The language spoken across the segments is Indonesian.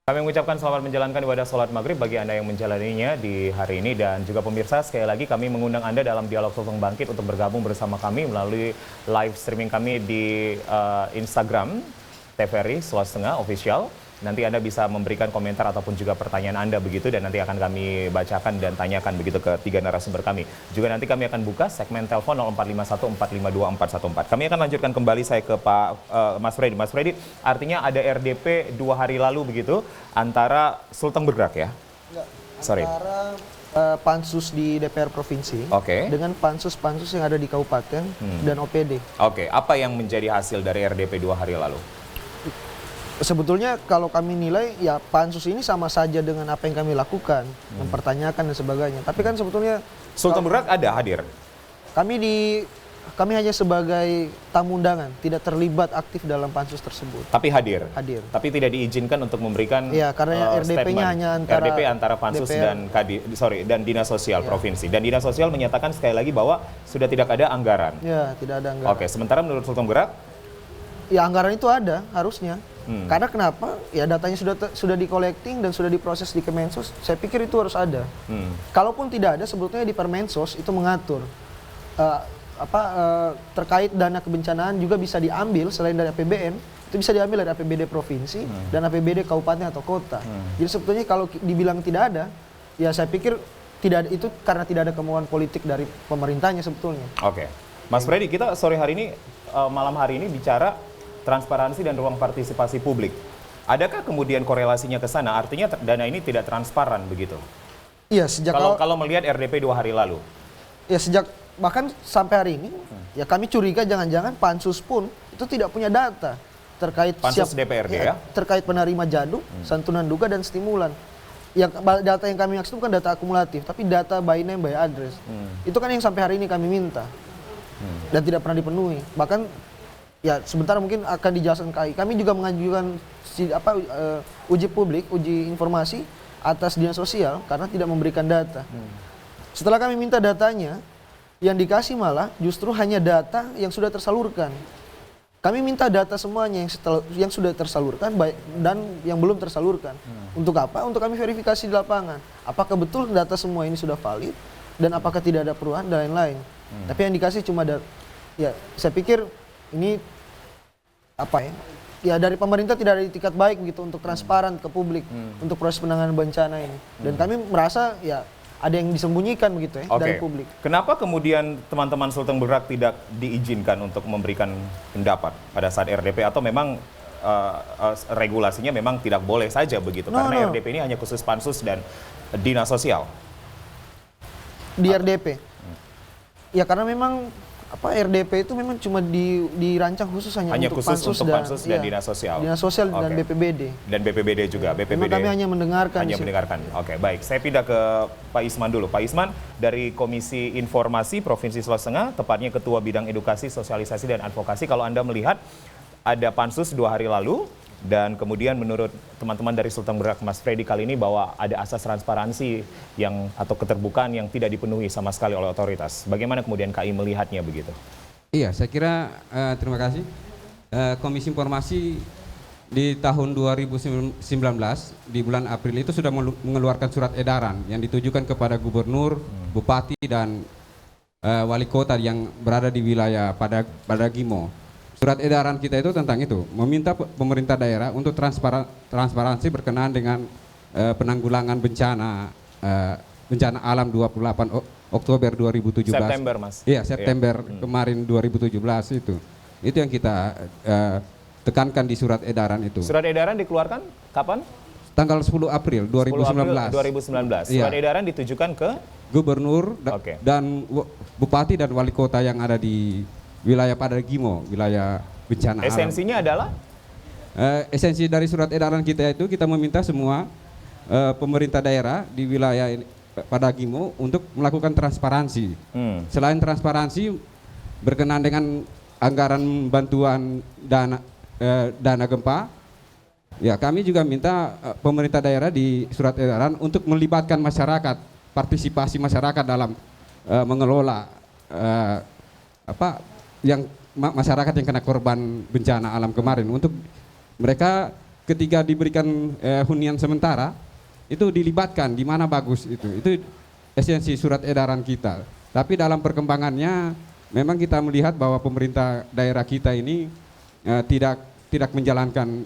Kami mengucapkan selamat menjalankan ibadah sholat maghrib bagi Anda yang menjalaninya di hari ini. Dan juga pemirsa, sekali lagi kami mengundang Anda dalam Dialog Sulteng Bangkit untuk bergabung bersama kami melalui live streaming kami di Instagram TVRI Sulawesi Tengah Official. Nanti Anda bisa memberikan komentar ataupun juga pertanyaan Anda begitu, dan nanti akan kami bacakan dan tanyakan begitu ke tiga narasumber kami. Juga nanti kami akan buka segmen telepon 0451 452 414. Kami akan lanjutkan kembali saya ke Pak Mas Freddy. Mas Freddy, artinya ada RDP 2 hari lalu begitu antara Sulteng Bergerak ya? Enggak, Sorry. antara pansus di DPR Provinsi dengan pansus-pansus yang ada di Kabupaten dan OPD. Oke, apa yang menjadi hasil dari RDP 2 hari lalu? Sebetulnya kalau kami nilai ya pansus ini sama saja dengan apa yang kami lakukan, mempertanyakan dan sebagainya. Tapi kan sebetulnya Sulteng Bergerak ada hadir? Kami hanya sebagai tamu undangan, tidak terlibat aktif dalam pansus tersebut. Tapi hadir? Hadir. Tapi tidak diizinkan untuk memberikan ya, karena RDP-nya hanya antara pansus DPR. dan Dinas Sosial Provinsi. Dan Dinas Sosial menyatakan sekali lagi bahwa sudah tidak ada anggaran. Ya, tidak ada anggaran. Oke, sementara menurut Sulteng Bergerak? Ya, anggaran itu ada harusnya. Karena kenapa? Ya datanya sudah di-collecting dan sudah diproses di Kemensos. Saya pikir itu harus ada. Kalaupun tidak ada, sebetulnya di Permensos itu mengatur terkait dana kebencanaan juga bisa diambil selain dari APBN, itu bisa diambil dari APBD provinsi dan APBD kabupaten atau kota. Jadi sebetulnya kalau dibilang tidak ada, ya saya pikir tidak ada, itu karena tidak ada kemauan politik dari pemerintahnya sebetulnya. Oke. Mas Freddy, kita sore hari ini, malam hari ini bicara transparansi dan ruang partisipasi publik. Adakah kemudian korelasinya ke sana? Artinya dana ini tidak transparan begitu? Iya, sejak kalau melihat RDP 2 hari lalu. Ya sejak bahkan sampai hari ini, ya kami curiga jangan-jangan pansus pun itu tidak punya data terkait pansus DPRD ya? Terkait penerima jaduk, santunan duga dan stimulan. Yang data yang kami maksud bukan data akumulatif, tapi data by name by address. Itu kan yang sampai hari ini kami minta dan tidak pernah dipenuhi. Bahkan ya sebentar mungkin akan dijelaskan KAI. Kami juga mengajukan uji publik, uji informasi atas Dinas Sosial karena tidak memberikan data. Setelah kami minta datanya, yang dikasih malah justru hanya data yang sudah tersalurkan. Kami minta data semuanya yang sudah tersalurkan dan yang belum tersalurkan. Untuk apa? Untuk kami verifikasi di lapangan. Apakah betul data semua ini sudah valid dan apakah tidak ada perubahan dan lain-lain. Tapi yang dikasih cuma ya saya pikir ini ya dari pemerintah tidak ada itikat baik gitu untuk transparan ke publik untuk proses penanganan bencana ini. Dan kami merasa ya ada yang disembunyikan begitu ya dari publik. Kenapa kemudian teman-teman Sulteng Bergerak tidak diizinkan untuk memberikan pendapat pada saat RDP, atau memang regulasinya memang tidak boleh saja begitu? Karena RDP ini hanya khusus pansus dan Dinas Sosial. Di RDP. Ya karena memang RDP itu memang cuma dirancang khusus hanya untuk pansus dan Dinas Sosial. Dinas Sosial dan BPBD. Dan BPBD juga. Memang kami hanya mendengarkan. Oke, baik. Saya pindah ke Pak Isman dulu. Pak Isman, dari Komisi Informasi Provinsi Sulawesi Tengah, tepatnya Ketua Bidang Edukasi, Sosialisasi, dan Advokasi. Kalau Anda melihat ada pansus 2 hari lalu, dan kemudian menurut teman-teman dari Sulteng Bergerak Mas Freddy kali ini bahwa ada asas transparansi atau keterbukaan yang tidak dipenuhi sama sekali oleh otoritas. Bagaimana kemudian KI melihatnya begitu? Iya, saya kira terima kasih. Komisi Informasi di tahun 2019 di bulan April itu sudah mengeluarkan surat edaran yang ditujukan kepada gubernur, bupati dan wali kota yang berada di wilayah Padagimo. Surat edaran kita itu tentang itu, meminta pemerintah daerah untuk transparansi berkenaan dengan penanggulangan bencana alam 28 Oktober 2017. September, Mas. Iya, September kemarin 2017 itu. Itu yang kita tekankan di surat edaran itu. Surat edaran dikeluarkan kapan? Tanggal 10 April 2019. 2019. Surat edaran ditujukan ke gubernur dan bupati dan wali kota yang ada di wilayah Padagimo, wilayah bencana alam. Esensinya adalah? Esensi dari surat edaran kita itu kita meminta semua pemerintah daerah di wilayah Padagimo untuk melakukan transparansi. Selain transparansi berkenaan dengan anggaran bantuan dana gempa, ya kami juga minta pemerintah daerah di surat edaran untuk melibatkan masyarakat, partisipasi masyarakat dalam mengelola masyarakat yang kena korban bencana alam kemarin, untuk mereka ketika diberikan hunian sementara itu dilibatkan di mana bagus itu esensi surat edaran kita. Tapi dalam perkembangannya memang kita melihat bahwa pemerintah daerah kita ini tidak menjalankan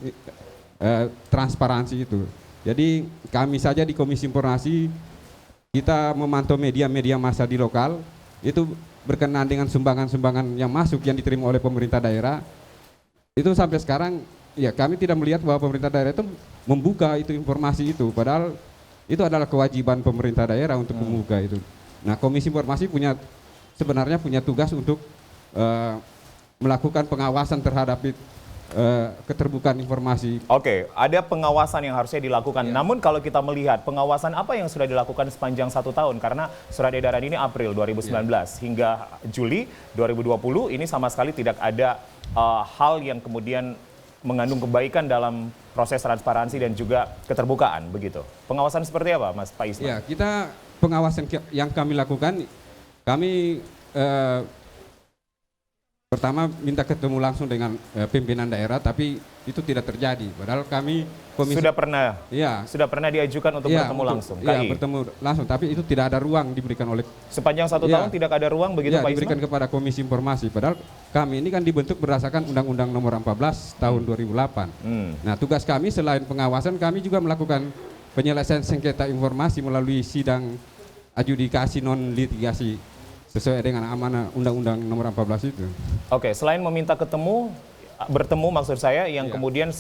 transparansi itu. Jadi kami saja di Komisi Informasi kita memantau media-media massa di lokal itu berkenaan dengan sumbangan-sumbangan yang masuk yang diterima oleh pemerintah daerah. Itu sampai sekarang ya kami tidak melihat bahwa pemerintah daerah itu membuka itu informasi itu, padahal itu adalah kewajiban pemerintah daerah untuk membuka itu. Nah, Komisi Informasi sebenarnya punya tugas untuk melakukan pengawasan terhadap keterbukaan informasi. Oke, ada pengawasan yang harusnya dilakukan. Namun kalau kita melihat pengawasan apa yang sudah dilakukan sepanjang 1 tahun, karena surat edaran ini April 2019 hingga Juli 2020 ini sama sekali tidak ada hal yang kemudian mengandung kebaikan dalam proses transparansi dan juga keterbukaan begitu. Pengawasan seperti apa, Mas Pak Isman? Ya, kita pengawasan yang kami lakukan, kami pertama minta ketemu langsung dengan pimpinan daerah, tapi itu tidak terjadi. Padahal kami sudah pernah diajukan untuk bertemu langsung. Iya, bertemu langsung, tapi itu tidak ada ruang diberikan oleh sepanjang 1 tahun tidak ada ruang begitu, Pak Isman? Diberikan kepada Komisi Informasi. Padahal kami ini kan dibentuk berdasarkan Undang-Undang Nomor 14 Tahun 2008. Nah, tugas kami selain pengawasan, kami juga melakukan penyelesaian sengketa informasi melalui sidang adjudikasi non litigasi sesuai dengan amanah Undang-Undang Nomor 14 itu. Oke, selain meminta bertemu maksud saya yang kemudian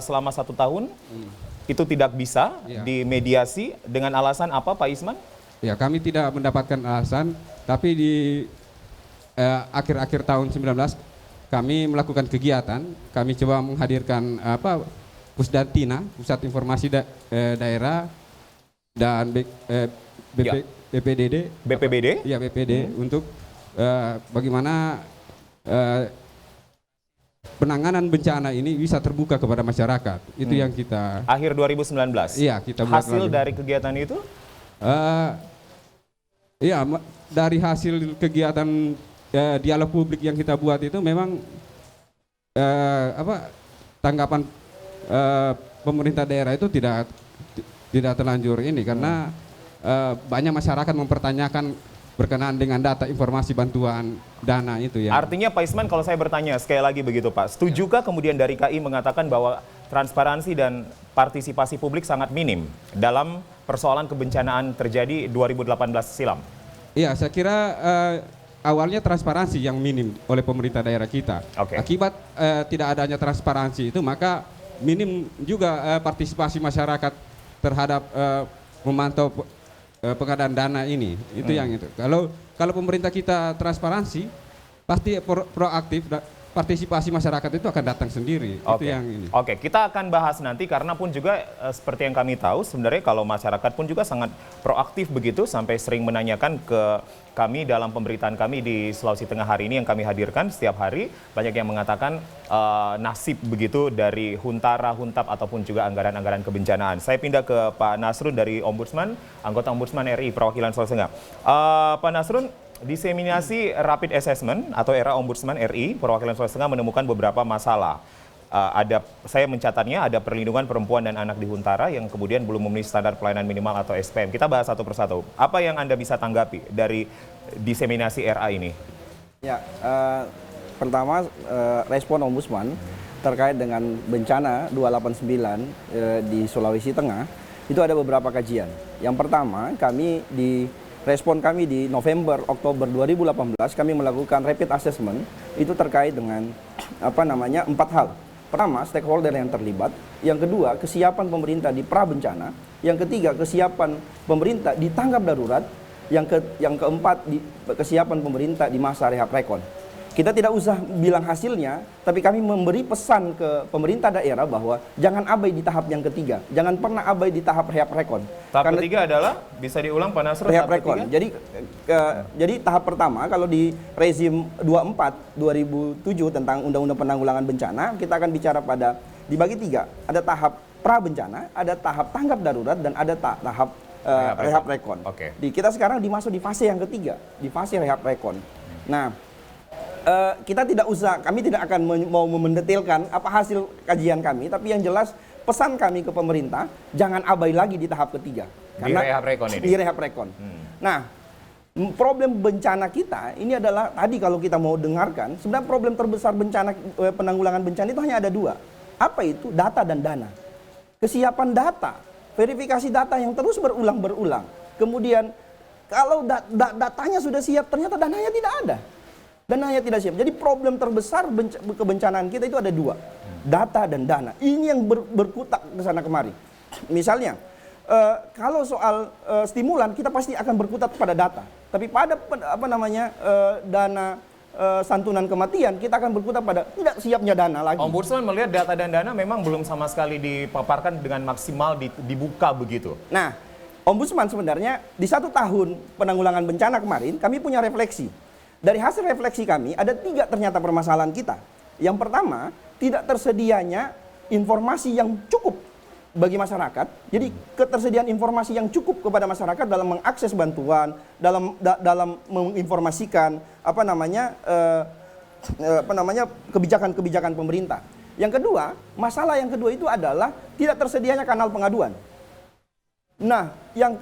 selama 1 tahun itu tidak bisa dimediasi dengan alasan apa, Pak Isman? Ya, kami tidak mendapatkan alasan, tapi di akhir-akhir tahun 19 kami melakukan kegiatan, kami coba menghadirkan Pusdatina, Pusat Informasi Daerah, dan BPBD untuk bagaimana penanganan bencana ini bisa terbuka kepada masyarakat. Itu yang kita akhir 2019. Iya, kita buat hasil dari kegiatan itu? Iya, dari hasil kegiatan dialog publik yang kita buat itu memang tanggapan pemerintah daerah itu tidak terlanjur ini karena banyak masyarakat mempertanyakan berkenaan dengan data informasi bantuan dana itu ya. Artinya Pak Isman, kalau saya bertanya sekali lagi begitu Pak, setujukah kemudian dari KI mengatakan bahwa transparansi dan partisipasi publik sangat minim dalam persoalan kebencanaan terjadi 2018 silam? Iya, saya kira awalnya transparansi yang minim oleh pemerintah daerah kita. Akibat tidak adanya transparansi itu maka minim juga partisipasi masyarakat terhadap memantau pengadaan dana ini. Itu yang itu. Kalau pemerintah kita transparansi, pasti proaktif, partisipasi masyarakat itu akan datang sendiri. Itu yang ini. Oke, kita akan bahas nanti karena pun juga seperti yang kami tahu sebenarnya kalau masyarakat pun juga sangat proaktif begitu sampai sering menanyakan ke kami dalam pemberitaan kami di Sulawesi Tengah hari ini yang kami hadirkan setiap hari. Banyak yang mengatakan nasib begitu dari Huntara, Huntap ataupun juga anggaran-anggaran kebencanaan. Saya pindah ke Pak Nasrun dari Ombudsman, anggota Ombudsman RI perwakilan Sulawesi Tengah. Pak Nasrun, diseminasi rapid assessment atau era Ombudsman RI perwakilan Sulawesi Tengah menemukan beberapa masalah. Saya mencatatnya ada perlindungan perempuan dan anak di Huntara yang kemudian belum memenuhi standar pelayanan minimal atau SPM. Kita bahas satu persatu. Apa yang Anda bisa tanggapi dari diseminasi RA ini? Ya, pertama respon Ombudsman terkait dengan bencana 289 di Sulawesi Tengah itu ada beberapa kajian. Yang pertama, respon kami di November, Oktober 2018 kami melakukan rapid assessment itu terkait dengan 4 hal. Pertama, stakeholder yang terlibat. Yang kedua, kesiapan pemerintah di pra-bencana. Yang ketiga, kesiapan pemerintah di tanggap darurat. Yang keempat, kesiapan pemerintah di masa rehab rekon. Kita tidak usah bilang hasilnya, tapi kami memberi pesan ke pemerintah daerah bahwa jangan abai di tahap yang ketiga. Jangan pernah abai di tahap rehab rekon. Tahap ketiga adalah, bisa diulang Pak Nasrul? Rehab rekon. Jadi tahap pertama, kalau di rezim 24 2007 tentang Undang-Undang Penanggulangan Bencana, kita akan bicara dibagi 3. Ada tahap pra-bencana, ada tahap tanggap darurat, dan ada tahap rehab rekon. Kita sekarang dimasuk di fase yang ketiga, di fase rehab rekon. Nah, kita tidak usah, kami tidak akan mau mendetailkan apa hasil kajian kami, tapi yang jelas pesan kami ke pemerintah, jangan abai lagi di tahap ketiga. Di rehab rekon ini? Di rehab rekon. Nah, problem bencana kita ini adalah, tadi kalau kita mau dengarkan, sebenarnya problem terbesar bencana, penanggulangan bencana itu hanya ada dua. Apa itu? Data dan dana. Kesiapan data, verifikasi data yang terus berulang-berulang. Kemudian, kalau datanya sudah siap, ternyata dananya tidak ada. Dananya tidak siap. Jadi problem terbesar kebencanaan kita itu ada dua. Data dan dana. Ini yang berkutak ke sana kemari. Misalnya, kalau soal stimulan, kita pasti akan berkutat pada data. Tapi pada dana santunan kematian, kita akan berkutat pada tidak siapnya dana lagi. Ombudsman melihat data dan dana memang belum sama sekali dipaparkan dengan maksimal dibuka begitu. Nah, Ombudsman sebenarnya di 1 tahun penanggulangan bencana kemarin, kami punya refleksi. Dari hasil refleksi kami, ada 3 ternyata permasalahan kita. Yang pertama, tidak tersedianya informasi yang cukup bagi masyarakat. Jadi ketersediaan informasi yang cukup kepada masyarakat dalam mengakses bantuan, dalam menginformasikan kebijakan-kebijakan pemerintah. Yang kedua, masalah yang kedua itu adalah tidak tersedianya kanal pengaduan. Nah, yang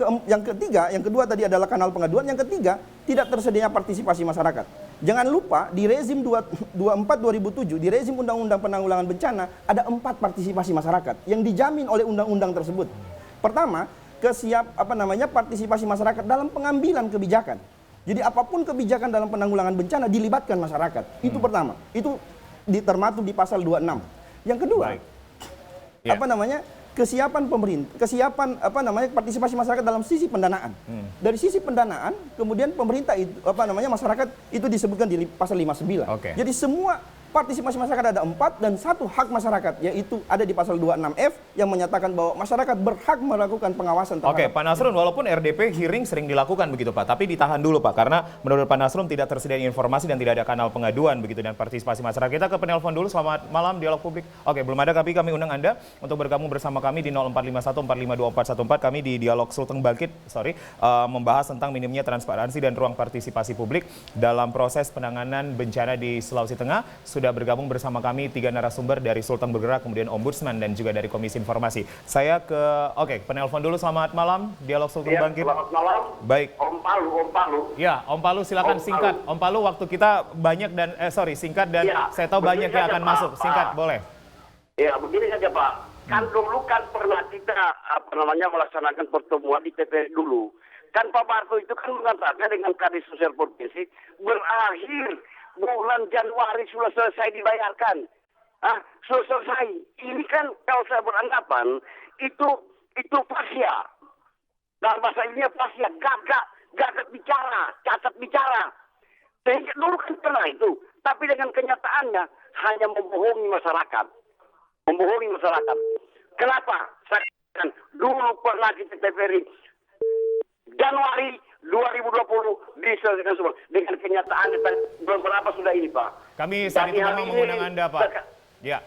kedua tadi adalah kanal pengaduan, yang ketiga tidak tersedianya partisipasi masyarakat. Jangan lupa di rezim 24/2007 di rezim Undang-Undang Penanggulangan Bencana ada 4 partisipasi masyarakat yang dijamin oleh undang-undang tersebut. Pertama, partisipasi masyarakat dalam pengambilan kebijakan. Jadi apapun kebijakan dalam penanggulangan bencana dilibatkan masyarakat. Itu pertama. Itu termaktub di pasal 26. Yang kedua, kesiapan pemerintah, partisipasi masyarakat dalam sisi pendanaan. Dari sisi pendanaan, kemudian pemerintah itu, masyarakat itu disebutkan di pasal 59. Jadi semua partisipasi masyarakat ada 4 dan 1 hak masyarakat, yaitu ada di pasal 26F yang menyatakan bahwa masyarakat berhak melakukan pengawasan terhadap. Pak Nasrun, walaupun RDP hearing sering dilakukan begitu Pak, tapi ditahan dulu Pak, karena menurut Pak Nasrun tidak tersedia informasi dan tidak ada kanal pengaduan begitu dan partisipasi masyarakat. Kita ke penelpon dulu. Selamat malam, Dialog Publik. Belum ada, kami undang Anda untuk bergabung bersama kami di 0451 452 414. Kami di Dialog Sulteng Bangkit, membahas tentang minimnya transparansi dan ruang partisipasi publik dalam proses penanganan bencana di Sulawesi Tengah. Sudah bergabung bersama kami 3 narasumber dari Sulteng Bergerak, kemudian Ombudsman dan juga dari Komisi Informasi. Saya ke penelpon dulu. Selamat malam, Dialog Sulteng Bangkit. Selamat malam. Baik. Om Palu. Ya, Om Palu silakan singkat. Om Palu, waktu kita banyak dan singkat dan saya tahu banyak yang akan masuk. Singkat, boleh. Ya, begini saja Pak. Kan dulu kan pernah kita melaksanakan pertemuan di TPRI dulu. Kan Pak Marto itu kan mengatakan dengan Kadis Sosial Provinsi berakhir bulan Januari sudah selesai dibayarkan. Sudah selesai. Ini kan kalau saya beranggapan itu pasya. Dalam bahasa ini pasya, gagak bicara, cacat bicara. Sehingga dulu kan pernah itu. Tapi dengan kenyataannya hanya membohongi masyarakat. Membohongi masyarakat. Kenapa? Saya katakan dulu pernah di TPRI Januari 2020 diselesaikan semua. Dengan kenyataan belum berapa sudah ini Pak. Kami saat itu memang mengundang Anda Pak. Ya.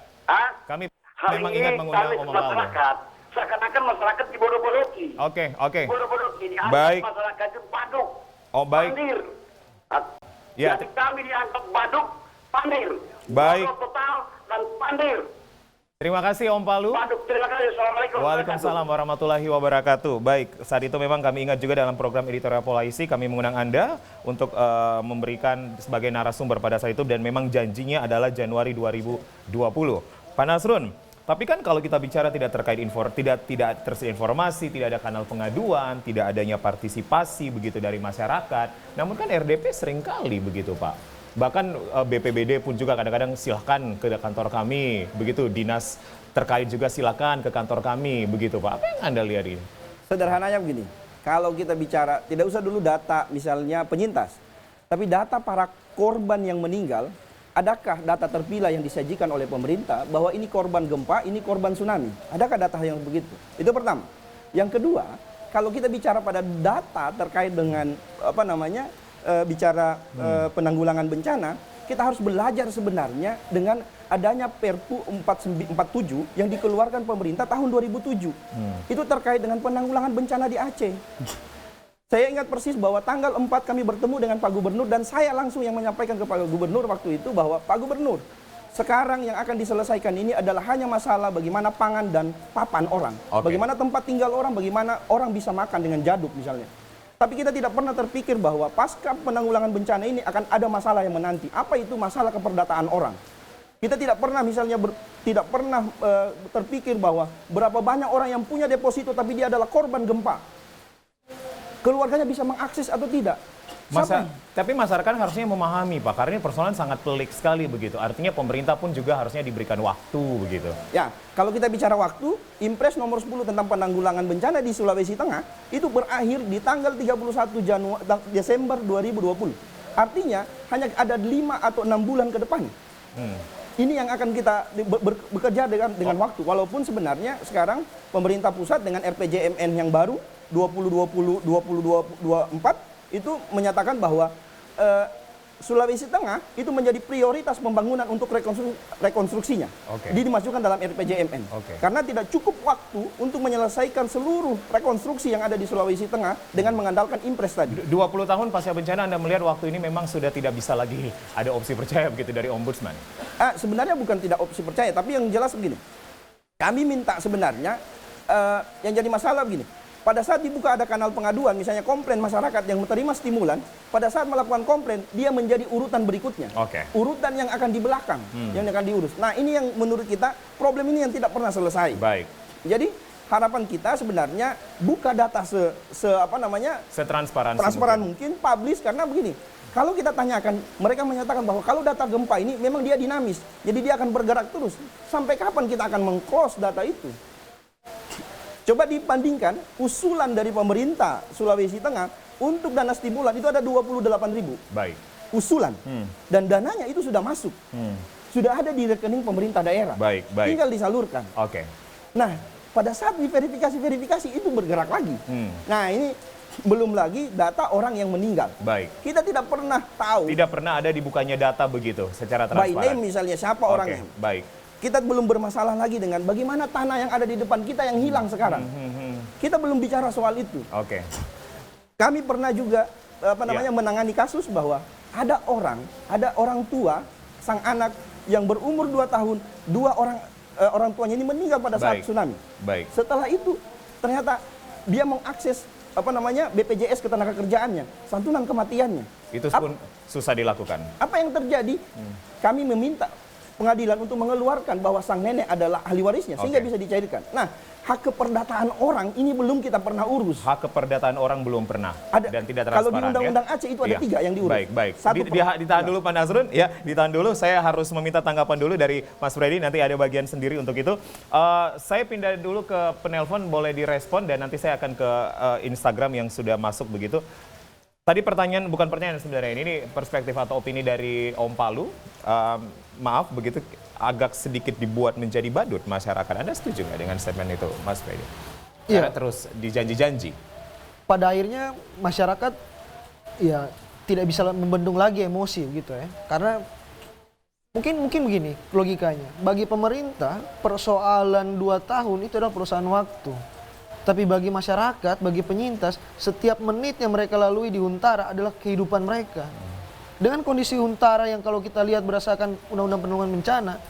Kami memang ingat mengundang Om masyarakat. Seakan-akan masyarakat dibodoh-bodohi. Oke. Dibodoh-bodohi. Baik. Masyarakat itu baduk. Baik. Pandir. Ya. Jadi kami dianggap baduk, pandir. Baik. Bodoh total dan pandir. Terima kasih Om Palu. Terima kasih. Assalamualaikum. Waalaikumsalam warahmatullahi wabarakatuh. Baik, saat itu memang kami ingat juga dalam program Editorial Polisi kami mengundang Anda untuk memberikan sebagai narasumber pada saat itu dan memang janjinya adalah Januari 2020. Pak Nasrun, tapi kan kalau kita bicara tidak terkait tidak tersedia informasi, tidak ada kanal pengaduan, tidak adanya partisipasi begitu dari masyarakat. Namun kan RDP seringkali begitu Pak. Bahkan BPBD pun juga kadang-kadang silahkan ke kantor kami, begitu dinas terkait juga silakan ke kantor kami, begitu Pak. Apa yang Anda lihat ini? Sederhananya begini, kalau kita bicara, tidak usah dulu data misalnya penyintas, tapi data para korban yang meninggal, adakah data terpilah yang disajikan oleh pemerintah bahwa ini korban gempa, ini korban tsunami? Adakah data yang begitu? Itu pertama. Yang kedua, kalau kita bicara pada data terkait dengan penanggulangan bencana, kita harus belajar sebenarnya dengan adanya Perpu 47 yang dikeluarkan pemerintah tahun 2007. Itu terkait dengan penanggulangan bencana di Aceh. Saya ingat persis bahwa tanggal 4 kami bertemu dengan Pak Gubernur dan saya langsung yang menyampaikan ke Pak Gubernur waktu itu bahwa Pak Gubernur, sekarang yang akan diselesaikan ini adalah hanya masalah bagaimana pangan dan papan orang. Bagaimana tempat tinggal orang, bagaimana orang bisa makan dengan jaduk misalnya. Tapi kita tidak pernah terpikir bahwa pasca penanggulangan bencana ini akan ada masalah yang menanti. Apa itu masalah keperdataan orang? Kita tidak pernah misalnya terpikir bahwa berapa banyak orang yang punya deposito tapi dia adalah korban gempa. Keluarganya bisa mengakses atau tidak? Tapi masyarakat harusnya memahami, Pak, karena ini persoalan sangat pelik sekali begitu. Artinya pemerintah pun juga harusnya diberikan waktu begitu. Ya, kalau kita bicara waktu, Impres nomor 10 tentang penanggulangan bencana di Sulawesi Tengah itu berakhir di tanggal 31 Desember 2020. Artinya hanya ada 5 atau 6 bulan ke depan. Ini yang akan kita bekerja dengan waktu. Walaupun sebenarnya sekarang pemerintah pusat dengan RPJMN yang baru 2020-2024 itu menyatakan bahwa Sulawesi Tengah itu menjadi prioritas pembangunan untuk rekonstruksinya. Dia dimasukkan dalam RPJMN. Karena tidak cukup waktu untuk menyelesaikan seluruh rekonstruksi yang ada di Sulawesi Tengah dengan mengandalkan Impres tadi. 20 tahun pasca bencana Anda melihat waktu ini memang sudah tidak bisa lagi ada opsi percaya begitu dari Ombudsman. Sebenarnya bukan tidak opsi percaya, tapi yang jelas begini. Kami minta sebenarnya yang jadi masalah begini. Pada saat dibuka ada kanal pengaduan, misalnya komplain masyarakat yang menerima stimulan, pada saat melakukan komplain, dia menjadi urutan berikutnya. Urutan yang akan di belakang, yang akan diurus. Nah, ini yang menurut kita, problem ini yang tidak pernah selesai. Baik. Jadi, harapan kita sebenarnya buka data setransparan mungkin, publish, karena begini. Kalau kita tanyakan, mereka menyatakan bahwa kalau data gempa ini memang dia dinamis, jadi dia akan bergerak terus. Sampai kapan kita akan meng-close data itu? Coba dibandingkan usulan dari pemerintah Sulawesi Tengah untuk dana stimulan itu ada 28.000. Baik. Usulan. Dan dananya itu sudah masuk. Sudah ada di rekening pemerintah daerah. Baik. Tinggal disalurkan. Nah, pada saat diverifikasi itu bergerak lagi. Nah, ini belum lagi data orang yang meninggal. Baik. Kita tidak pernah tahu. Tidak pernah ada dibukanya data begitu secara transparan. By name misalnya siapa orangnya. Baik. Kita belum bermasalah lagi dengan bagaimana tanah yang ada di depan kita yang hilang sekarang. Kita belum bicara soal itu. Kami pernah juga menangani kasus bahwa ada orang tua sang anak yang berumur 2 tahun, 2 orang tuanya ini meninggal pada saat tsunami. Setelah itu ternyata dia mengakses BPJS ketenagakerjaannya, santunan kematiannya. Itu pun susah dilakukan. Apa yang terjadi? Kami meminta pengadilan untuk mengeluarkan bahwa sang nenek adalah ahli warisnya sehingga bisa dicairkan. Nah, hak keperdataan orang ini belum kita pernah urus. Hak keperdataan orang belum pernah dan tidak transparan. Kalau di Undang-Undang Aceh itu ada 3 yang diurus. Baik. Ditahan dulu Pak Nasrun, ya, ditahan dulu. Saya harus meminta tanggapan dulu dari Mas Freddy. Nanti ada bagian sendiri untuk itu. Saya pindah dulu ke penelpon, boleh direspon dan nanti saya akan ke Instagram yang sudah masuk begitu. Tadi bukan pertanyaan sebenarnya, ini perspektif atau opini dari Om Palu. Maaf, begitu agak sedikit dibuat menjadi badut masyarakat. Anda setuju nggak dengan statement itu, Mas Freddy? Karena terus dijanji-janji. Pada akhirnya masyarakat ya tidak bisa membendung lagi emosi gitu ya. Karena mungkin begini logikanya. Bagi pemerintah, persoalan 2 tahun itu adalah perusahaan waktu. Tapi bagi masyarakat, bagi penyintas, setiap menit yang mereka lalui di Huntara adalah kehidupan mereka. Dengan kondisi Huntara yang kalau kita lihat berdasarkan Undang-Undang Penanggulangan Bencana,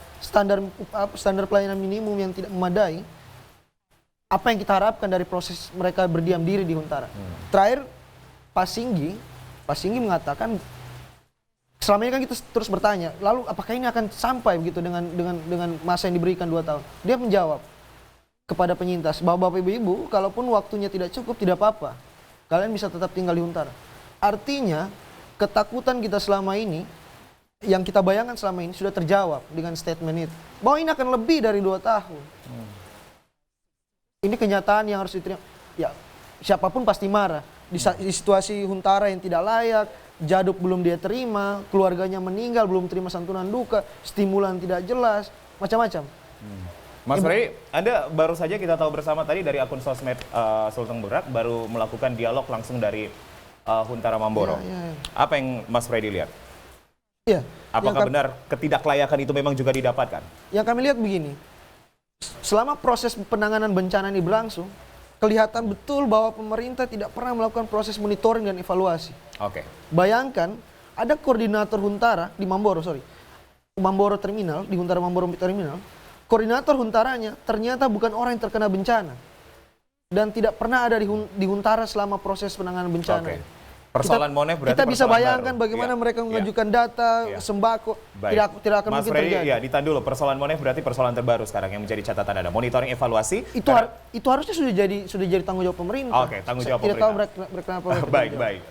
standar pelayanan minimum yang tidak memadai, apa yang kita harapkan dari proses mereka berdiam diri di Huntara? Terakhir, Pak Singgi mengatakan, selama ini kan kita terus bertanya, lalu apakah ini akan sampai begitu dengan masa yang diberikan 2 tahun? Dia menjawab kepada penyintas, bahwa Bapak Ibu, kalaupun waktunya tidak cukup, tidak apa-apa. Kalian bisa tetap tinggal di Huntara. Artinya, ketakutan kita selama ini, yang kita bayangkan selama ini sudah terjawab dengan statement itu. Bahwa ini akan lebih dari 2 tahun. Ini kenyataan yang harus diterima. Ya, siapapun pasti marah. Di situasi Huntara yang tidak layak, jaduk belum dia terima, keluarganya meninggal, belum terima santunan duka, stimulan tidak jelas, macam-macam. Mas Freddy, Anda baru saja kita tahu bersama tadi dari akun sosmed Sultan Berak, baru melakukan dialog langsung dari Huntara Mamboro. Apa yang Mas Freddy lihat? Apakah benar ketidaklayakan itu memang juga didapatkan? Yang kami lihat begini, selama proses penanganan bencana ini berlangsung, kelihatan betul bahwa pemerintah tidak pernah melakukan proses monitoring dan evaluasi. Oke. Bayangkan ada koordinator Huntara di Mamboro, Mamboro Terminal, di Huntara Mamboro Terminal. Koordinator Huntaranya ternyata bukan orang yang terkena bencana dan tidak pernah ada di Huntara selama proses penanganan bencana. Oke. Persoalan Monef berarti kita bisa persoalan bayangkan baru. bagaimana Iya. mereka Iya. mengajukan data Iya. sembako, Baik. tidak akan Mas mungkin Freddy, terjadi. ya ditahan dulu. Persoalan Monef berarti persoalan terbaru sekarang yang menjadi catatan Anda. Monitoring evaluasi. Itu karena- itu harusnya sudah jadi tanggung jawab pemerintah. Oke, tanggung jawab Saya tidak tahu pemerintah. kenapa mereka tidak Baik, jawab. baik.